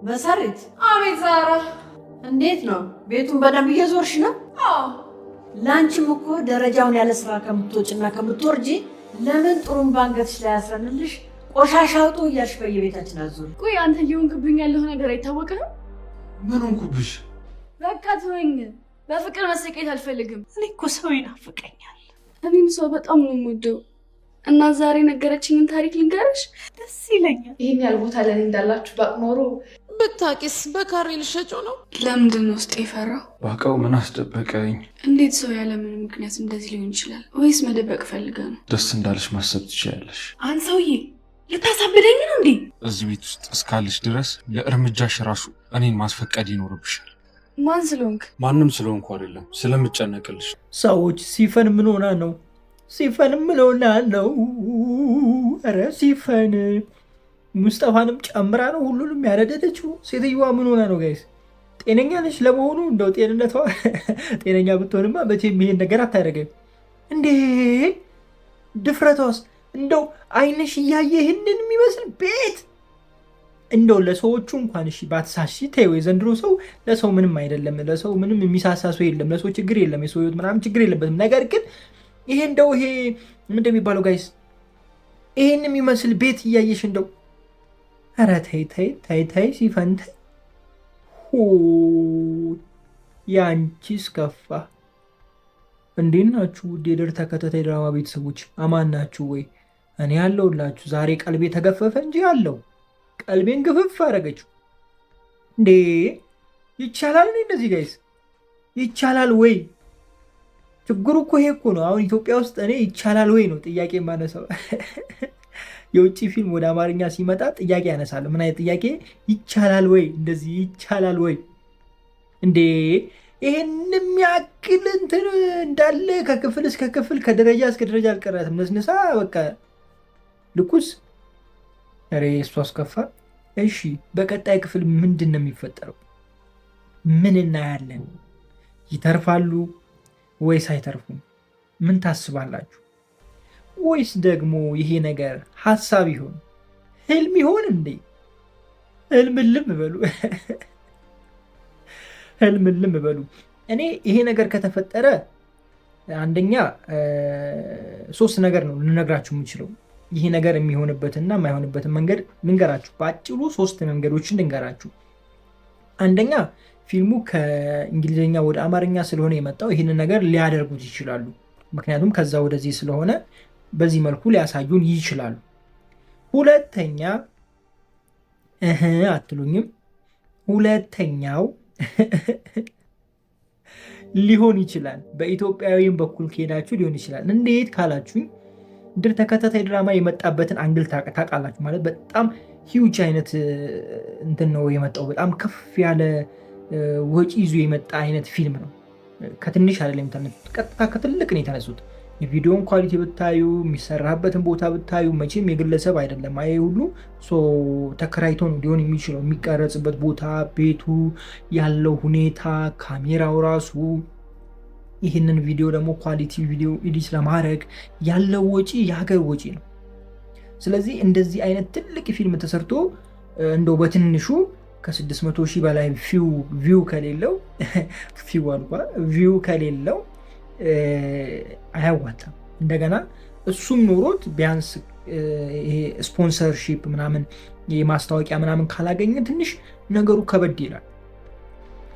መሰረት አቤት ዛራ፣ እንዴት ነው? ቤቱን በደንብ እየዞርሽ ነው? አዎ። ላንቺም እኮ ደረጃውን ያለ ስራ ከምትወጭና ከምትወርጂ ለምን ጥሩምባ አንገትሽ ላይ ያስረንልሽ ቆሻሻ አውጡ እያልሽ በየቤታችን አዞር። ቆይ አንተ እየሆንክብኝ ያለው ነገር አይታወቅም? ምን ሆንኩብሽ? በቃ ተወኝ። በፍቅር መሰቃየት አልፈልግም። እኔ እኮ ሰው ይናፍቀኛል። እኔም ሰው በጣም ነው የምወደው እና ዛሬ ነገረችኝን ታሪክ ልንገርሽ። ደስ ይለኛል። ይሄን ያህል ቦታ ለኔ እንዳላችሁ ባቅ ኖሮ ብታቂስ በካሬ ልሸጨው ነው። ለምንድን ነው ውስጥ የፈራው? ባቀው ምን አስደበቀኝ? እንዴት ሰው ያለ ምንም ምክንያት እንደዚህ ሊሆን ይችላል? ወይስ መደበቅ ፈልገ ነው? ደስ እንዳለሽ ማሰብ ትችያለሽ። አንተ ሰውዬ ልታሳብደኝ ነው እንዴ? እዚህ ቤት ውስጥ እስካለሽ ድረስ ለእርምጃሽ ራሱ እኔን ማስፈቀድ ይኖርብሻል። ማን ስለሆንክ? ማንም ስለሆንኩ አይደለም፣ ስለምጨነቅልሽ። ሰዎች ሲፈን ምን ሆና ነው? ሲፈን ምን ሆና ነው? ኧረ ሲፈን ሙስጠፋንም ጨምራ ነው ሁሉንም ያነደደችው። ሴትዮዋ ምን ሆና ነው ጋይስ? ጤነኛ ነች ለመሆኑ? እንደው ጤንነቷ ጤነኛ ብትሆንማ መቼም ይሄን ነገር አታደርገም እንዴ! ድፍረቷስ እንደው አይንሽ እያየ ይህንን የሚመስል ቤት እንደው ለሰዎቹ እንኳን እሺ ባትሳሺ ተይው። የዘንድሮ ሰው ለሰው ምንም አይደለም፣ ለሰው ምንም የሚሳሳ ሰው የለም፣ ለሰው ችግር የለም፣ የሰው ህይወት ምናምን ችግር የለበትም። ነገር ግን ይሄ እንደው ይሄ ምን እንደሚባለው ጋይስ ይሄን የሚመስል ቤት እያየሽ እንደው ኧረ ተይ ተይ ተይ ተይ ሲፈን ተይ። ያንቺስ ከፋ። እንዴት ናችሁ ውድ የድር ተከታታይ ድራማ ቤተሰቦች አማን ናችሁ ወይ? እኔ ያለሁላችሁ። ዛሬ ቀልቤ ተገፈፈ እንጂ አለው ቀልቤን ግፍፍ አደረገችው እንዴ! ይቻላል እኔ እንደዚህ ጋይስ ይቻላል ወይ? ችግሩ እኮ ይሄ እኮ ነው። አሁን ኢትዮጵያ ውስጥ እኔ ይቻላል ወይ ነው ጥያቄ የማነሳው። የውጭ ፊልም ወደ አማርኛ ሲመጣ ጥያቄ ያነሳለሁ። ምን አይነት ጥያቄ? ይቻላል ወይ? እንደዚህ ይቻላል ወይ እንዴ? ይሄን የሚያክል እንትን እንዳለ ከክፍል እስከ ክፍል ከደረጃ እስከ ደረጃ አልቀራትም። ነስንሳ በቃ ልኩስ። ኧረ እሱ አስከፋ። እሺ በቀጣይ ክፍል ምንድን ነው የሚፈጠረው? ምን እናያለን? ይተርፋሉ ወይስ አይተርፉም? ምን ታስባላችሁ? ወይስ ደግሞ ይሄ ነገር ሀሳብ ይሆን ህልም ይሆን እንዴ? ህልምልም በሉ ህልምልም በሉ። እኔ ይሄ ነገር ከተፈጠረ አንደኛ 3 ነገር ነው ልነግራችሁ የምችለው። ይሄ ነገር የሚሆንበትና የማይሆንበትን መንገድ ልንገራችሁ። በአጭሩ 3 መንገዶችን ልንገራችሁ። አንደኛ ፊልሙ ከእንግሊዝኛ ወደ አማርኛ ስለሆነ የመጣው ይህንን ነገር ሊያደርጉት ይችላሉ። ምክንያቱም ከዛ ወደዚህ ስለሆነ በዚህ መልኩ ሊያሳዩን ይችላሉ። ሁለተኛ አትሉኝም? ሁለተኛው ሊሆን ይችላል በኢትዮጵያዊም በኩል ከሄዳችሁ ሊሆን ይችላል። እንዴት ካላችሁኝ ድር ተከታታይ ድራማ የመጣበትን አንግል ታውቃላችሁ። ማለት በጣም ሂውጅ አይነት እንትን ነው የመጣው። በጣም ከፍ ያለ ወጪ ይዞ የመጣ አይነት ፊልም ነው። ከትንሽ አይደለም የተነሱት፣ ቀጥታ ከትልቅ ነው የተነሱት። የቪዲዮን ኳሊቲ ብታዩ፣ የሚሰራበትን ቦታ ብታዩ መቼም የግለሰብ አይደለም። አይ ሁሉ ተከራይቶ ነው ሊሆን የሚችለው። የሚቀረጽበት ቦታ፣ ቤቱ ያለው ሁኔታ፣ ካሜራው ራሱ ይህንን ቪዲዮ ደግሞ ኳሊቲ ቪዲዮ ኤዲት ለማድረግ ያለው ወጪ የሀገር ወጪ ነው። ስለዚህ እንደዚህ አይነት ትልቅ ፊልም ተሰርቶ እንደው በትንሹ ከ600,000 በላይ ቪው ከሌለው አያዋጣም። እንደገና እሱም ኖሮት ቢያንስ ይሄ ስፖንሰርሺፕ ምናምን የማስታወቂያ ምናምን ካላገኘ ትንሽ ነገሩ ከበድ ይላል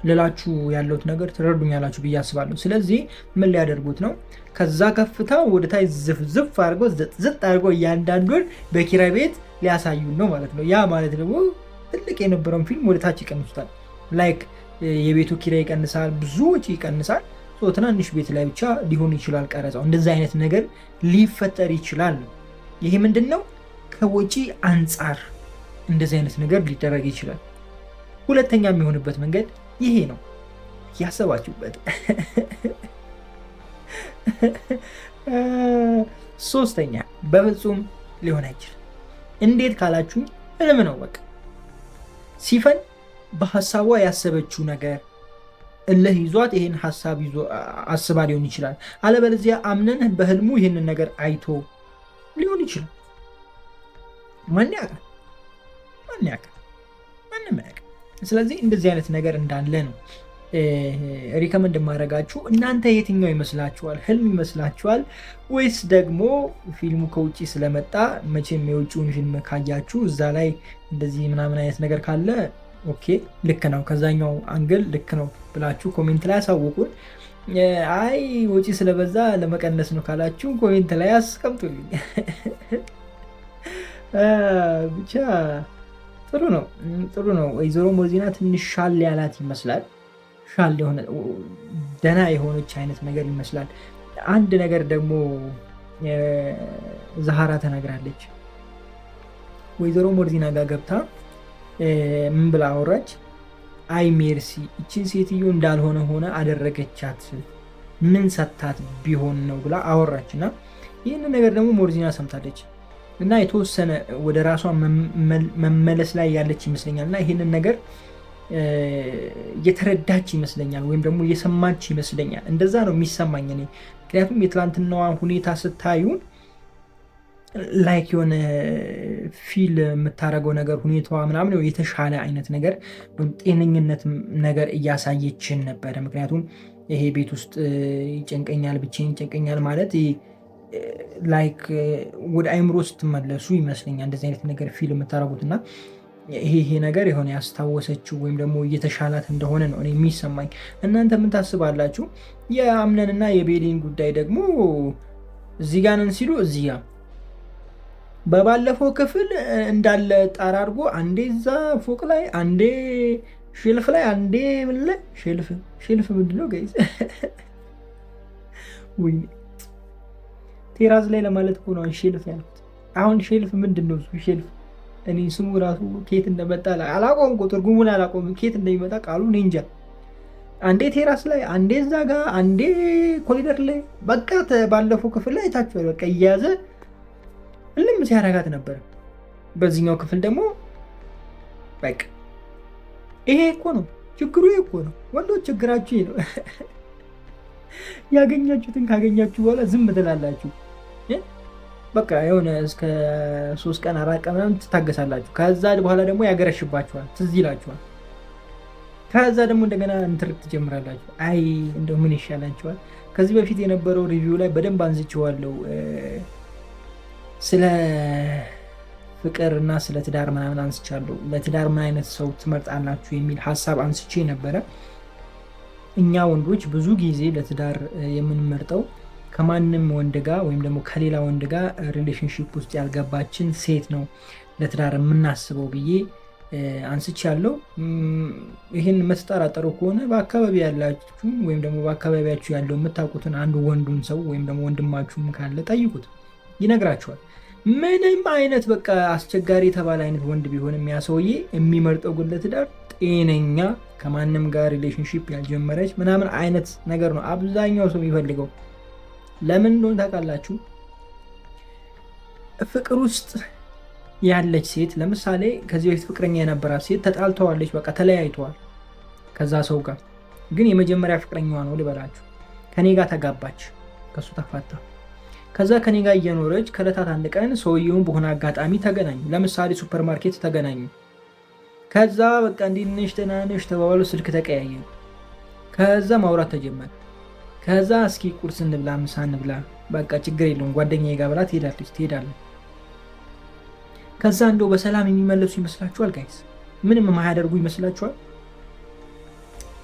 ልላችሁ ያለሁት ነገር ትረዱኛላችሁ ብዬ አስባለሁ። ስለዚህ ምን ሊያደርጉት ነው? ከዛ ከፍታ ወደ ታች ዝፍ አድርጎ ዝጥ አድርጎ እያንዳንዱን በኪራይ ቤት ሊያሳዩን ነው ማለት ነው። ያ ማለት ደግሞ ትልቅ የነበረውን ፊልም ወደ ታች ይቀንሱታል። ላይክ የቤቱ ኪራይ ይቀንሳል፣ ብዙ ወጪ ይቀንሳል። ትናንሽ ቤት ላይ ብቻ ሊሆን ይችላል ቀረጻው። እንደዚህ አይነት ነገር ሊፈጠር ይችላል። ይሄ ምንድን ነው? ከወጪ አንጻር እንደዚህ አይነት ነገር ሊደረግ ይችላል። ሁለተኛ የሚሆንበት መንገድ ይሄ ነው። ያሰባችሁበት። ሶስተኛ በፍጹም ሊሆን አይችልም። እንዴት ካላችሁ ህልም ነው። በቃ ሲፈን በሀሳቧ ያሰበችው ነገር እልህ ይዟት ይሄን ሀሳብ ይዞ አስባ ሊሆን ይችላል። አለበለዚያ አምነን በህልሙ ይሄንን ነገር አይቶ ሊሆን ይችላል። ማን ያውቃል? ማንም አያውቅም። ስለዚህ እንደዚህ አይነት ነገር እንዳለ ነው ሪከመንድ ማድረጋችሁ። እናንተ የትኛው ይመስላችኋል? ህልም ይመስላችኋል ወይስ ደግሞ ፊልሙ ከውጭ ስለመጣ መቼም የውጭውን ፊልም ካያችሁ እዛ ላይ እንደዚህ ምናምን አይነት ነገር ካለ ኦኬ ልክ ነው፣ ከዛኛው አንግል ልክ ነው ብላችሁ ኮሜንት ላይ አሳውቁን። አይ ወጪ ስለበዛ ለመቀነስ ነው ካላችሁ ኮሜንት ላይ አስቀምጡልኝ። ብቻ ጥሩ ነው። ወይዘሮ ሞርዚና ትንሽ ሻል ያላት ይመስላል። ሻል የሆነ ደህና የሆነች አይነት ነገር ይመስላል። አንድ ነገር ደግሞ ዛሃራ ተናግራለች። ወይዘሮ ሞርዚና ጋር ገብታ ምን ብላ አወራች? አይ ሜርሲ እችን ሴትዮ እንዳልሆነ ሆነ አደረገቻት፣ ምን ሰታት ቢሆን ነው ብላ አወራች። እና ይህንን ነገር ደግሞ ሞርዚና ሰምታለች እና የተወሰነ ወደ ራሷ መመለስ ላይ ያለች ይመስለኛል። እና ይህንን ነገር እየተረዳች ይመስለኛል፣ ወይም ደግሞ እየሰማች ይመስለኛል። እንደዛ ነው የሚሰማኝ እኔ። ምክንያቱም የትላንትናዋ ሁኔታ ስታዩ ላይክ የሆነ ፊል የምታደርገው ነገር ሁኔታዋ ምናምን የተሻለ አይነት ነገር ጤነኝነት ነገር እያሳየችን ነበረ። ምክንያቱም ይሄ ቤት ውስጥ ይጨንቀኛል፣ ብቻዬን ይጨንቀኛል ማለት ላይክ ወደ አይምሮ ስትመለሱ ይመስለኛል እንደዚህ አይነት ነገር ፊል የምታደርጉት እና ይሄ ነገር የሆነ ያስታወሰችው ወይም ደግሞ እየተሻላት እንደሆነ ነው እኔ የሚሰማኝ። እናንተ ምን ታስባላችሁ? የአምነንና የቤሊን ጉዳይ ደግሞ እዚህ ጋር ነን ሲሉ እዚህ ጋ በባለፈው ክፍል እንዳለ ጣራ አድርጎ አንዴ እዛ ፎቅ ላይ አንዴ ሼልፍ ላይ አንዴ ምን ላይ ሼልፍ ምንድን ነው ጋይዝ? ወይ ቴራዝ ላይ ለማለት እኮ ነው ሼልፍ ያልኩት። አሁን ሼልፍ ምንድን ነው? ሼልፍ እኔ ስሙ ራሱ ኬት እንደመጣ አላቆም፣ ትርጉሙን አላቆም፣ ኬት እንደሚመጣ ቃሉ እኔ እንጃ። አንዴ ቴራስ ላይ አንዴ እዛ ጋር አንዴ ኮሪደር ላይ በቃ ባለፈው ክፍል ላይ ታችኋል። በቃ እያያዘ እልም ሲያረጋት ነበር። በዚህኛው ክፍል ደግሞ በቃ ይሄ እኮ ነው ችግሩ። ይሄ እኮ ነው ወንዶች ችግራችሁ ይሄ ነው። ያገኛችሁትን ካገኛችሁ በኋላ ዝም ትላላችሁ። በቃ የሆነ እስከ 3 ቀን 4 ቀን ምናምን ትታገሳላችሁ። ከዛ በኋላ ደግሞ ያገረሽባችኋል፣ ትዝ ይላችኋል። ከዛ ደግሞ እንደገና እንትርክ ትጀምራላችሁ። አይ እንደው ምን ይሻላችኋል? ከዚህ በፊት የነበረው ሪቪው ላይ በደንብ አንስቼዋለሁ ስለ ፍቅር እና ስለ ትዳር ምናምን አንስቻለሁ። ለትዳር ምን አይነት ሰው ትመርጣላችሁ የሚል ሀሳብ አንስቼ ነበረ። እኛ ወንዶች ብዙ ጊዜ ለትዳር የምንመርጠው ከማንም ወንድ ጋር ወይም ደግሞ ከሌላ ወንድ ጋር ሪሌሽንሺፕ ውስጥ ያልገባችን ሴት ነው ለትዳር የምናስበው ብዬ አንስቻለሁ። ይህን የምትጠራጠሩ ከሆነ በአካባቢ ያላችሁ ወይም ደግሞ በአካባቢያችሁ ያለው የምታውቁትን አንዱ ወንዱን ሰው ወይም ደግሞ ወንድማችሁም ካለ ጠይቁት፣ ይነግራችኋል። ምንም አይነት በቃ አስቸጋሪ የተባለ አይነት ወንድ ቢሆንም ያ ሰውዬ የሚመርጠው ግን ለትዳር ጤነኛ ከማንም ጋር ሪሌሽንሺፕ ያልጀመረች ምናምን አይነት ነገር ነው አብዛኛው ሰው የሚፈልገው። ለምን እንደሆነ ታውቃላችሁ? ፍቅር ውስጥ ያለች ሴት ለምሳሌ ከዚህ በፊት ፍቅረኛ የነበራት ሴት ተጣልተዋለች፣ በቃ ተለያይተዋል ከዛ ሰው ጋር፣ ግን የመጀመሪያ ፍቅረኛዋ ነው ልበላችሁ። ከኔ ጋር ተጋባች፣ ከሱ ተፋታ። ከዛ ከኔ ጋር እየኖረች ከዕለታት አንድ ቀን ሰውየውን በሆነ አጋጣሚ ተገናኙ። ለምሳሌ ሱፐር ማርኬት ተገናኙ። ከዛ በቃ እንዴት ነሽ ደህና ነሽ ተባባሉ፣ ስልክ ተቀያየሩ። ከዛ ማውራት ተጀመረ። ከዛ እስኪ ቁርስ እንብላ ምሳ እንብላ፣ በቃ ችግር የለውም ጓደኛዬ ጋር ብላ ትሄዳለች። ከዛ እንደው በሰላም የሚመለሱ ይመስላችኋል ጋይስ? ምንም የማያደርጉ ይመስላችኋል?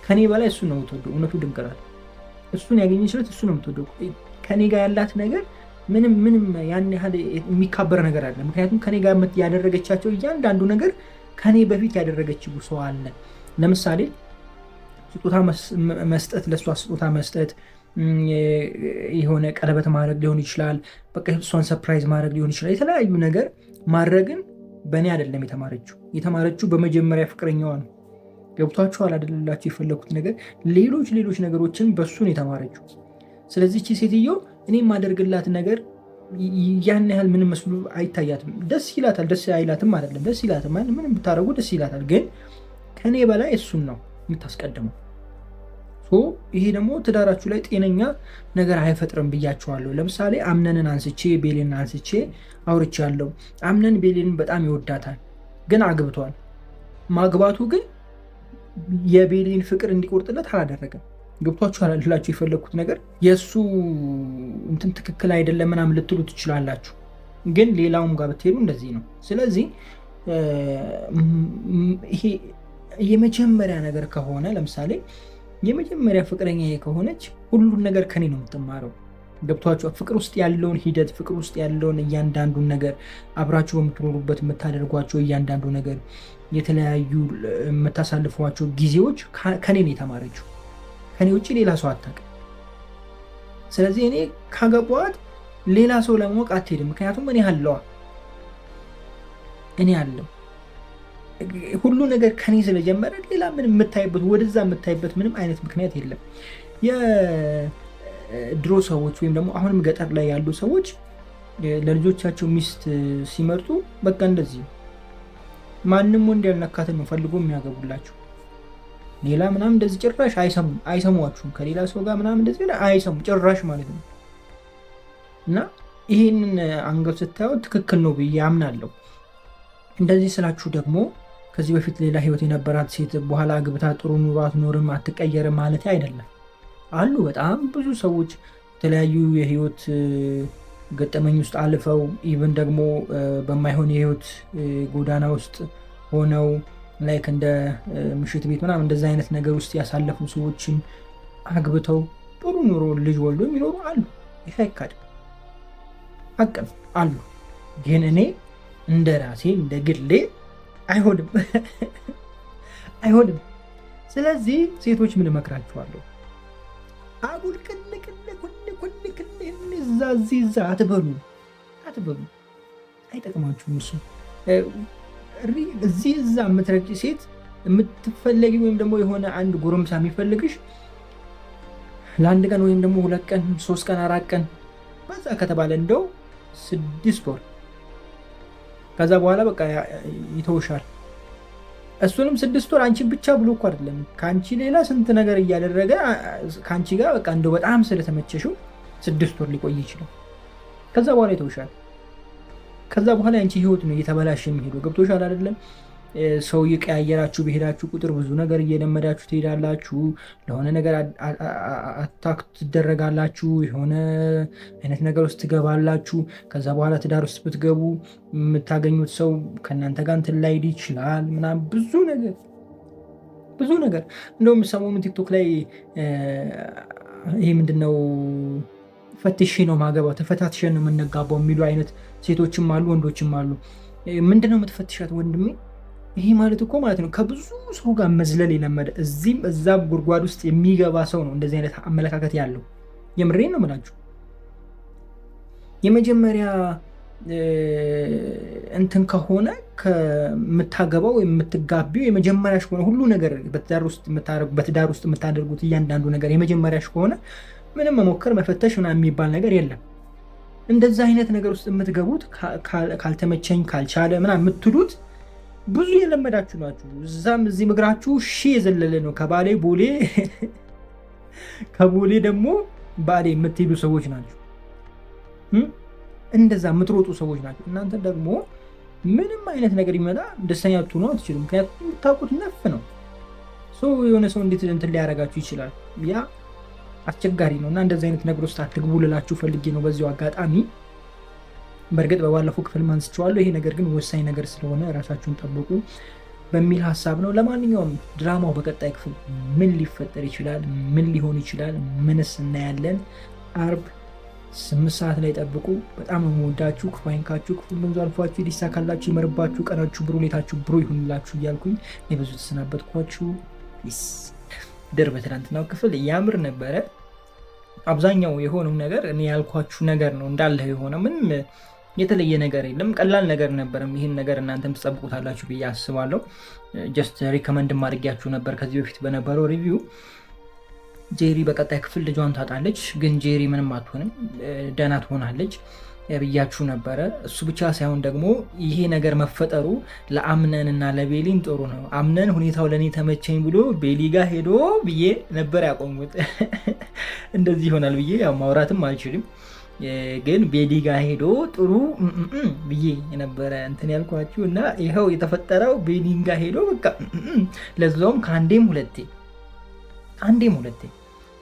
ከኔ በላይ እሱ ነው የምትወደው። እውነቱ ድንቅራል። እሱን ያገኘችለት እሱ ነው የምትወደው። ከኔ ጋር ያላት ነገር ምንም ያን ያህል የሚካበር ነገር አለ። ምክንያቱም ከኔ ጋር ያደረገቻቸው እያንዳንዱ ነገር ከኔ በፊት ያደረገችው ሰው አለ። ለምሳሌ ስጦታ መስጠት፣ ለእሷ ስጦታ መስጠት፣ የሆነ ቀለበት ማድረግ ሊሆን ይችላል። በቃ እሷን ሰርፕራይዝ ማድረግ ሊሆን ይችላል። የተለያዩ ነገር ማድረግን በእኔ አይደለም የተማረችው በመጀመሪያ ፍቅረኛዋ ነው። ገብቷችኋል አይደላችሁ? የፈለኩት ነገር ሌሎች ነገሮችን በሱ ነው የተማረችው። ስለዚህ እቺ ሴትዮ እኔ የማደርግላት ነገር ያን ያህል ምንም መስሎ አይታያትም። ደስ ይላታል፣ ደስ አይላትም አይደለም፣ ደስ ይላታል። ምንም ብታረጉ ደስ ይላታል። ግን ከኔ በላይ እሱን ነው የምታስቀድመው። ይሄ ደግሞ ትዳራችሁ ላይ ጤነኛ ነገር አይፈጥርም ብያችኋለሁ። ለምሳሌ አምነንን አንስቼ ቤሌንን አንስቼ አውርቻለሁ። አምነን ቤሌንን በጣም ይወዳታል፣ ግን አግብቷል። ማግባቱ ግን የቤሊን ፍቅር እንዲቆርጥለት አላደረገም። ገብቷችኋል ልላችሁ የፈለግኩት ነገር የእሱ እንትን ትክክል አይደለም ምናምን ልትሉ ትችላላችሁ፣ ግን ሌላውም ጋር ብትሄዱ እንደዚህ ነው። ስለዚህ ይሄ የመጀመሪያ ነገር ከሆነ ለምሳሌ የመጀመሪያ ፍቅረኛ ከሆነች ሁሉን ነገር ከኔ ነው የምትማረው። ገብቷችሁ ፍቅር ውስጥ ያለውን ሂደት፣ ፍቅር ውስጥ ያለውን እያንዳንዱን ነገር፣ አብራችሁ በምትኖሩበት የምታደርጓቸው እያንዳንዱ ነገር፣ የተለያዩ የምታሳልፏቸው ጊዜዎች ከኔ ነው የተማረችው። ከኔ ውጭ ሌላ ሰው አታውቅም። ስለዚህ እኔ ካገባኋት ሌላ ሰው ለማወቅ አትሄድም። ምክንያቱም እኔ አለው ሁሉ ነገር ከኔ ስለጀመረ ሌላ ምን የምታይበት ወደዛ የምታይበት ምንም አይነት ምክንያት የለም። የድሮ ሰዎች ወይም ደግሞ አሁንም ገጠር ላይ ያሉ ሰዎች ለልጆቻቸው ሚስት ሲመርጡ በቃ እንደዚህ ማንም ወንድ ያልነካትን ነው ፈልጎ የሚያገቡላቸው። ሌላ ምናምን እንደዚህ ጭራሽ አይሰሟችሁም። ከሌላ ሰው ጋር ምናምን እንደዚህ አይሰሙ ጭራሽ ማለት ነው። እና ይህንን አንገት ስታዩት ትክክል ነው ብዬ አምናለሁ። እንደዚህ ስላችሁ ደግሞ ከዚህ በፊት ሌላ ህይወት የነበራት ሴት በኋላ አግብታ ጥሩ ኑሮ አትኖርም አትቀየርም ማለት አይደለም። አሉ በጣም ብዙ ሰዎች የተለያዩ የህይወት ገጠመኝ ውስጥ አልፈው ኢቭን ደግሞ በማይሆን የህይወት ጎዳና ውስጥ ሆነው ላይክ እንደ ምሽት ቤት ምናምን እንደዛ አይነት ነገር ውስጥ ያሳለፉ ሰዎችን አግብተው ጥሩ ኑሮ ልጅ ወልዶ የሚኖሩ አሉ። ይህ አይካድም፣ ሀቅ አሉ። ግን እኔ እንደ ራሴ እንደ ግሌ አይሆንም አይሆንም። ስለዚህ ሴቶች ምን እመክራችኋለሁ? አጉል እዛ አትበሉ፣ አይጠቅማችሁም። እሱ እዚህ እዛ የምትረግጭ ሴት የምትፈለጊ ወይም ደግሞ የሆነ አንድ ጎረምሳ የሚፈልግሽ ለአንድ ቀን ወይም ደግሞ 2 ቀን 3 ቀን 4 ቀን በዛ ከተባለ እንደው 6 ወር ከዛ በኋላ በቃ ይተውሻል። እሱንም 6 ወር አንቺን ብቻ ብሎ እኮ አይደለም ከአንቺ ሌላ ስንት ነገር እያደረገ ከአንቺ ጋር በቃ እንደው በጣም ስለተመቸሽው 6 ወር ሊቆይ ይችላል። ከዛ በኋላ ይተውሻል። ከዛ በኋላ የአንቺ ህይወት ነው እየተበላሸ የሚሄደው። ገብቶሻል አይደለም? ሰው እየቀያየራችሁ በሄዳችሁ ቁጥር ብዙ ነገር እየለመዳችሁ ትሄዳላችሁ። ለሆነ ነገር አታክ ትደረጋላችሁ። የሆነ አይነት ነገር ውስጥ ትገባላችሁ። ከዛ በኋላ ትዳር ውስጥ ብትገቡ የምታገኙት ሰው ከእናንተ ጋር እንትን ላይሄድ ይችላል ምናምን ብዙ ነገር። እንደውም ሰሞኑን ቲክቶክ ላይ ይሄ ምንድነው ፈትሼ ነው ማገባው ተፈታትሸን ነው የምንጋባው የሚሉ አይነት ሴቶችም አሉ ወንዶችም አሉ። ምንድነው የምትፈትሻት ወንድሜ? ይሄ ማለት እኮ ማለት ነው ከብዙ ሰው ጋር መዝለል የለመደ እዚህም እዛም ጉድጓድ ውስጥ የሚገባ ሰው ነው እንደዚህ አይነት አመለካከት ያለው። የምሬን ነው የምላችሁ። የመጀመሪያ እንትን ከሆነ ከምታገባው ወይም የምትጋቢው የመጀመሪያሽ ከሆነ ሁሉ ነገር በትዳር ውስጥ የምታደርጉት እያንዳንዱ ነገር የመጀመሪያሽ ከሆነ ምንም መሞከር መፈተሽ ምናምን የሚባል ነገር የለም። እንደዛ አይነት ነገር ውስጥ የምትገቡት ካልተመቸኝ ካልቻለ ምናምን የምትሉት ብዙ የለመዳችሁ ናችሁ። እዛም እዚህ እግራችሁ የዘለለ ነው። ከባሌ ቦሌ ከቦሌ ደግሞ ባሌ የምትሄዱ ሰዎች ናቸው። እንደዛ የምትሮጡ ሰዎች ናቸው። እናንተ ደግሞ ምንም አይነት ነገር ይመጣ ደስተኛ ትሆኑ አትችሉም። ምክንያቱም የምታውቁት ነፍ ነው። የሆነ ሰው እንዴት እንትን ሊያደርጋችሁ ይችላል? ያ አስቸጋሪ ነው። እና እንደዚህ አይነት ነገር ውስጥ አትግቡ ልላችሁ ፈልጌ ነው በዚሁ አጋጣሚ። በእርግጥ በባለፈው ክፍል ማንስቼዋለሁ። ይሄ ነገር ግን ወሳኝ ነገር ስለሆነ ራሳችሁን ጠብቁ በሚል ሀሳብ ነው። ለማንኛውም ድራማው በቀጣይ ክፍል ምን ሊፈጠር ይችላል? ምን ሊሆን ይችላል? ምንስ እናያለን? አርብ 8 ሰዓት ላይ ጠብቁ። በጣም የምወዳችሁ፣ ክፉ አይንካችሁ፣ ክፉ መንዙ አልፏችሁ፣ ሊሳካላችሁ፣ ይመርባችሁ፣ ቀናችሁ ብሩ፣ ሌታችሁ ብሩ ይሁንላችሁ እያልኩኝ የብዙ ተሰናበትኳችሁ። ፒስ። ድር በትናንትናው ክፍል ያምር ነበረ። አብዛኛው የሆነው ነገር እኔ ያልኳችሁ ነገር ነው እንዳለ የሆነ ምንም የተለየ ነገር የለም። ቀላል ነገር ነበርም። ይህን ነገር እናንተም ትጠብቁታላችሁ ብዬ አስባለሁ። ጀስት ሪከመንድ ማድረጊያችሁ ነበር ከዚህ በፊት በነበረው ሪቪው። ጄሪ በቀጣይ ክፍል ልጇን ታጣለች፣ ግን ጄሪ ምንም አትሆንም፣ ደህና ትሆናለች ብያችሁ ነበረ። እሱ ብቻ ሳይሆን ደግሞ ይሄ ነገር መፈጠሩ ለአምነን እና ለቤሊን ጥሩ ነው። አምነን ሁኔታው ለእኔ ተመቸኝ ብሎ ቤሊ ጋር ሄዶ ብዬ ነበር ያቆሙት። እንደዚህ ይሆናል ብዬ ያው ማውራትም አልችልም። ግን ቤሊ ጋር ሄዶ ጥሩ ብዬ የነበረ እንትን ያልኳችሁ እና ይኸው የተፈጠረው ቤሊ ጋር ሄዶ በቃ ለዛውም ከአንዴም ሁለቴ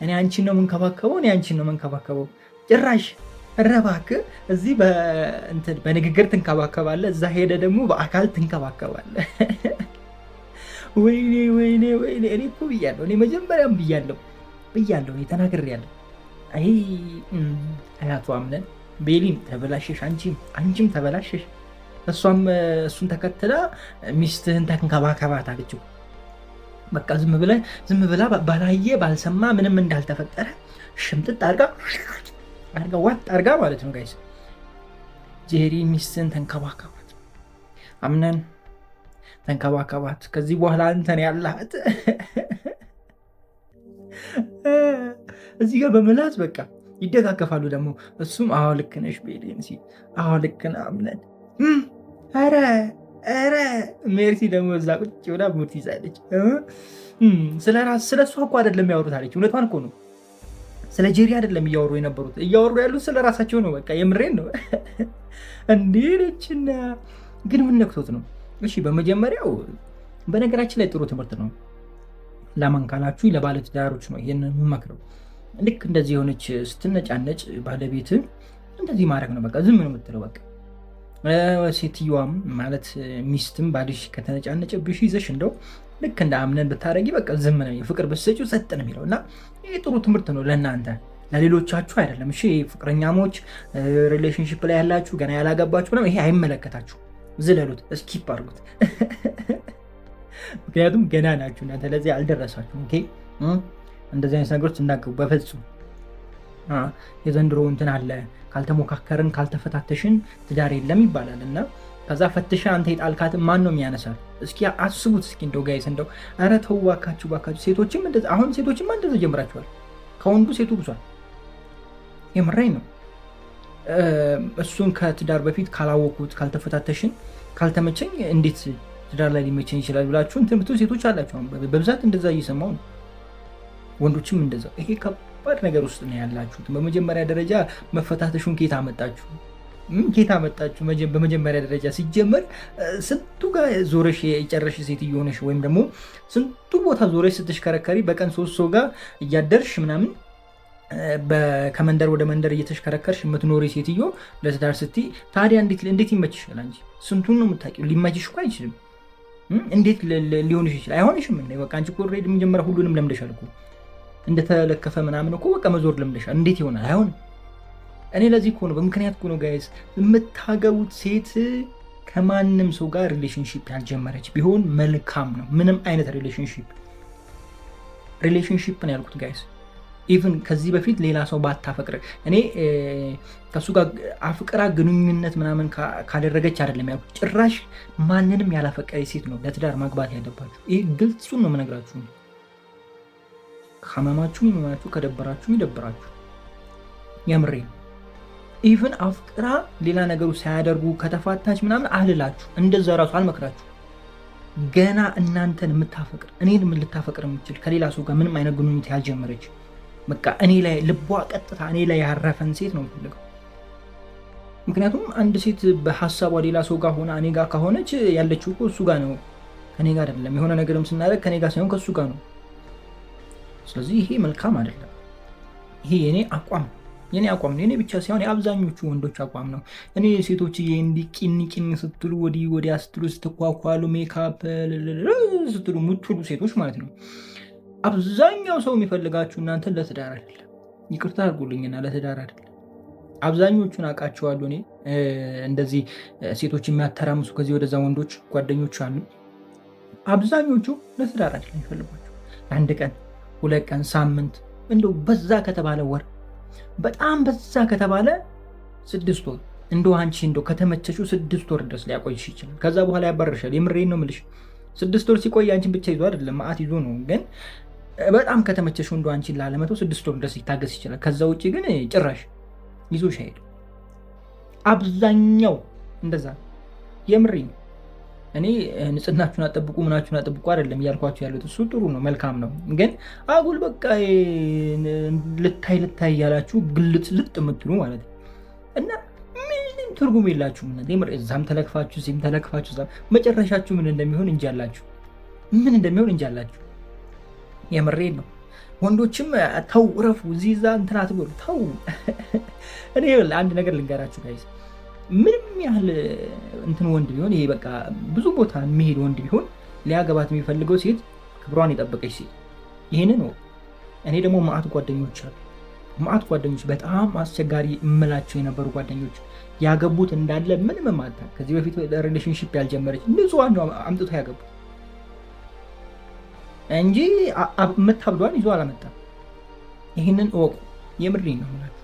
እኔ አንቺን ነው የምንከባከበው ጭራሽ እባክህ እዚህ በንግግር ትንከባከባለህ፣ እዛ ሄደ ደግሞ በአካል ትንከባከባለህ። ወይኔ እኔ እኮ ብያለሁ፣ እኔ መጀመሪያም ብያለሁ፣ እኔ ተናግሬያለሁ። አይ አያቱ አምነን ቤሊም ተበላሸሽ፣ አንቺም ተበላሸሽ። እሷም እሱን ተከትላ ሚስትህን ተንከባከባት አለችው። በቃ ዝም ብላ ባላየ ባልሰማ ምንም እንዳልተፈጠረ ሽምጥጥ አርጋ ዋጥ አርጋ ማለት ነው ጋይስ። ጄሪ ሚስትን ተንከባከባት፣ አምነን ተንከባከባት። ከዚህ በኋላ አንተን ያላት እዚህ ጋር በመላት በቃ ይደጋገፋሉ። ደግሞ እሱም አዎ ልክ ነሽ ቤሊን ሲል አዎ ልክ ነህ አምነን ኧረ ሜርሲ ደግሞ እዛ ቁጭ ብላ ሙድ ትይዛለች። ስለ እሷ እኮ አይደለም ያወሩት አለች። እውነቷን እኮ ነው። ስለ ጄሪ አይደለም እያወሩ የነበሩት፣ እያወሩ ያሉት ስለ ራሳቸው ነው። በቃ የምሬን ነው። እንዲህ ነችና ግን ምን ነክቶት ነው? እሺ በመጀመሪያው በነገራችን ላይ ጥሩ ትምህርት ነው። ለማን ካላችሁ ለባለትዳሮች ነው ይሄን የምመክረው። ልክ እንደዚህ የሆነች ስትነጫነጭ ባለቤት እንደዚህ ማድረግ ነው። በቃ ዝም ነው የምትለው። በቃ ሴትዮዋም ማለት ሚስትም ባልሽ ከተነጫነጨብሽ ይዘሽ እንደው ልክ እንደ አምነን ብታረጊ በቃ ዝም ነው፣ የፍቅር ብትሰጪው ጸጥ ነው የሚለው እና ይሄ ጥሩ ትምህርት ነው ለእናንተ፣ ለሌሎቻችሁ አይደለም። እሺ ፍቅረኛሞች፣ ሪሌሽንሽፕ ላይ ያላችሁ ገና ያላገባችሁ ነው፣ ይሄ አይመለከታችሁ፣ ዝለሉት፣ ስኪፕ አድርጉት። ምክንያቱም ገና ናችሁ እናንተ፣ ለዚህ አልደረሳችሁም። ኦኬ እንደዚህ አይነት ነገሮች እንዳገቡ በፍጹም። የዘንድሮ እንትን አለ ካልተሞካከርን ካልተፈታተሽን ትዳር የለም ይባላል እና ከዛ ፈትሻ አንተ የጣልካትን ማን ነው የሚያነሳል? እስኪ አስቡት እስኪ እንደው ጋይስ እንደው ኧረ ተው እባካችሁ። ሴቶችም እንደዛ አሁን ሴቶችም እንደዛ ጀምራችኋል። ከወንዱ ሴቱ ብሷል። የምራኝ ነው። እሱን ከትዳር በፊት ካላወኩት ካልተፈታተሽን ካልተመቸኝ እንዴት ትዳር ላይ ሊመቸኝ ይችላል ብላችሁ እንትን ብትሉ ሴቶች አላችሁ። በብዛት እንደዛ እየሰማው ነው። ወንዶችም እንደዛ። ይሄ ከባድ ነገር ውስጥ ነው ያላችሁት። በመጀመሪያ ደረጃ መፈታተሹን ኬታ አመጣችሁ? በመጀመሪያ ደረጃ ሲጀመር ስንቱ ጋር ዞረሽ የጨረሽ ሴትዮ ሆነሽ ወይም ደግሞ ስንቱ ቦታ ዞረሽ ስትሽከረከሪ በቀን 3 ሰው ጋር እያደርሽ ምናምን ከመንደር ወደ መንደር እየተሽከረከርሽ የምትኖሪ ሴትዮ ለትዳር ስትይ ታዲያ እንዴት ይመችሻል? አንቺ ስንቱን ነው የምታውቂው? ሊመችሽ እኮ አይችልም። እንዴት ሊሆንሽ ይችላል? አይሆንሽም። በቃ አንቺ እኮ ኦልሬዲ መጀመሪያ ሁሉንም ለምደሻል እኮ እንደተለከፈ ምናምን እኮ በቃ መዞር ለምደሻል። እንዴት ይሆናል? አይሆንም። እኔ ለዚህ እኮ ነው በምክንያት እኮ ነው ጋይስ፣ የምታገቡት ሴት ከማንም ሰው ጋር ሪሌሽንሺፕ ያልጀመረች ቢሆን መልካም ነው። ምንም አይነት ሪሌሽንሺፕ ነው ያልኩት ጋይስ። ኢቭን ከዚህ በፊት ሌላ ሰው ባታፈቅር እኔ ከሱ ጋር አፍቅራ ግንኙነት ምናምን ካደረገች አይደለም ያልኩት። ጭራሽ ማንንም ያላፈቀረች ሴት ነው ለትዳር ማግባት ያለባችሁ። ይሄ ግልጹን ነው የምነግራችሁ። ከማማችሁ ይማማችሁ፣ ከደበራችሁ ይደበራችሁ። የምሬ ኢቭን አፍቅራ ሌላ ነገሩ ሳያደርጉ ከተፋታች ምናምን አልላችሁ፣ እንደዛ ራሱ አልመክራችሁ። ገና እናንተን የምታፈቅር እኔን ልታፈቅር የምችል ከሌላ ሰው ጋር ምንም አይነት ግንኙነት ያልጀመረች በቃ እኔ ላይ ልቧ ቀጥታ እኔ ላይ ያረፈን ሴት ነው የምፈልገው። ምክንያቱም አንድ ሴት በሀሳቧ ሌላ ሰው ጋር ሆና እኔ ጋር ከሆነች ያለችው እኮ እሱ ጋር ነው፣ ከኔ ጋር አይደለም። የሆነ ነገርም ስናደርግ ከኔ ጋር ሳይሆን ከእሱ ጋር ነው። ስለዚህ ይሄ መልካም አይደለም። ይሄ የኔ አቋም ነው። የኔ ብቻ ሳይሆን የአብዛኞቹ ወንዶች አቋም ነው። እኔ ሴቶች እንዲህ ቂን ስትሉ ወዲያ ስትሉ ስትኳኳሉ ሜካፕ ስትሉ ሙትሉ ሴቶች ማለት ነው። አብዛኛው ሰው የሚፈልጋችሁ እናንተን ለትዳር አይደለም። ይቅርታ አድርጉልኝና ለትዳር አይደለም። አብዛኞቹን አውቃቸዋለሁ እኔ እንደዚህ ሴቶች የሚያተራምሱ ከዚህ ወደዛ ወንዶች ጓደኞች አሉ። አብዛኞቹ ለትዳር አይደለም የሚፈልጓቸው። አንድ ቀን 2 ቀን ሳምንት፣ እንደው በዛ ከተባለ ወር፣ በጣም በዛ ከተባለ 6 ወር። እንደው አንቺ እንደው ከተመቸሽው 6 ወር ድረስ ሊያቆይሽ ይችላል። ከዛ በኋላ ያባርሻል። የምሬን ነው የምልሽ። 6 ወር ሲቆይ አንቺን ብቻ ይዞ አይደለም ማአት ይዞ ነው። ግን በጣም ከተመቸሽው እንደው አንቺን ላለመተው 6 ወር ድረስ ሊታገስ ይችላል። ከዛ ውጭ ግን ጭራሽ ይዞሽ አይሄድ። አብዛኛው እንደዛ። የምሬን እኔ ንጽህናችሁን አጠብቁ ምናችሁን አጠብቁ አይደለም እያልኳችሁ ያሉት። እሱ ጥሩ ነው መልካም ነው። ግን አጉል በቃ ልታይ ያላችሁ ግልጥ ልጥ የምትሉ ማለት ነው። እና ምንም ትርጉም የላችሁም። እዛም ተለክፋችሁ እዚህም ተለክፋችሁ እዛም መጨረሻችሁ ምን እንደሚሆን እንጃላችሁ። የምሬን ነው። ወንዶችም ተው እረፉ፣ እዚህ እዛ እንትን አትበሉ፣ ተው። እኔ አንድ ነገር ልንገራችሁ ጋይስ፣ ምንም ያህል እንትን ወንድ ቢሆን ይሄ በቃ ብዙ ቦታ የሚሄድ ወንድ ቢሆን ሊያገባት የሚፈልገው ሴት ክብሯን የጠበቀች ሴት። ይህንን ነው። እኔ ደግሞ ማአት ጓደኞች በጣም አስቸጋሪ እምላቸው የነበሩ ጓደኞች ያገቡት እንዳለ ምንም ማታ ከዚህ በፊት ሪሌሽንሽፕ ያልጀመረች ንጹሃን ነው አምጥቶ ያገቡት እንጂ የምታብዷን ይዞ አላመጣም። ይህንን እወቁ። የምሬን ነው የምላችሁ።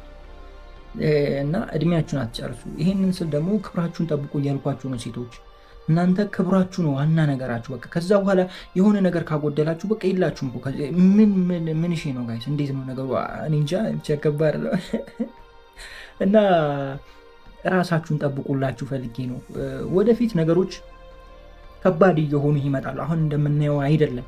እና እድሜያችሁን አትጨርሱ። ይህንን ስል ደግሞ ክብራችሁን ጠብቁ እያልኳችሁ ነው ሴቶች። እናንተ ክብራችሁ ነው ዋና ነገራችሁ። በቃ ከዛ በኋላ የሆነ ነገር ካጎደላችሁ በቃ የላችሁም። ምን እሺ ነው ጋይስ? እንዴት ነው ነገሩ? እኔ እንጃ ብቻ ከባድ ነው። እና ራሳችሁን ጠብቁላችሁ ፈልጌ ነው። ወደፊት ነገሮች ከባድ እየሆኑ ይመጣሉ። አሁን እንደምናየው አይደለም።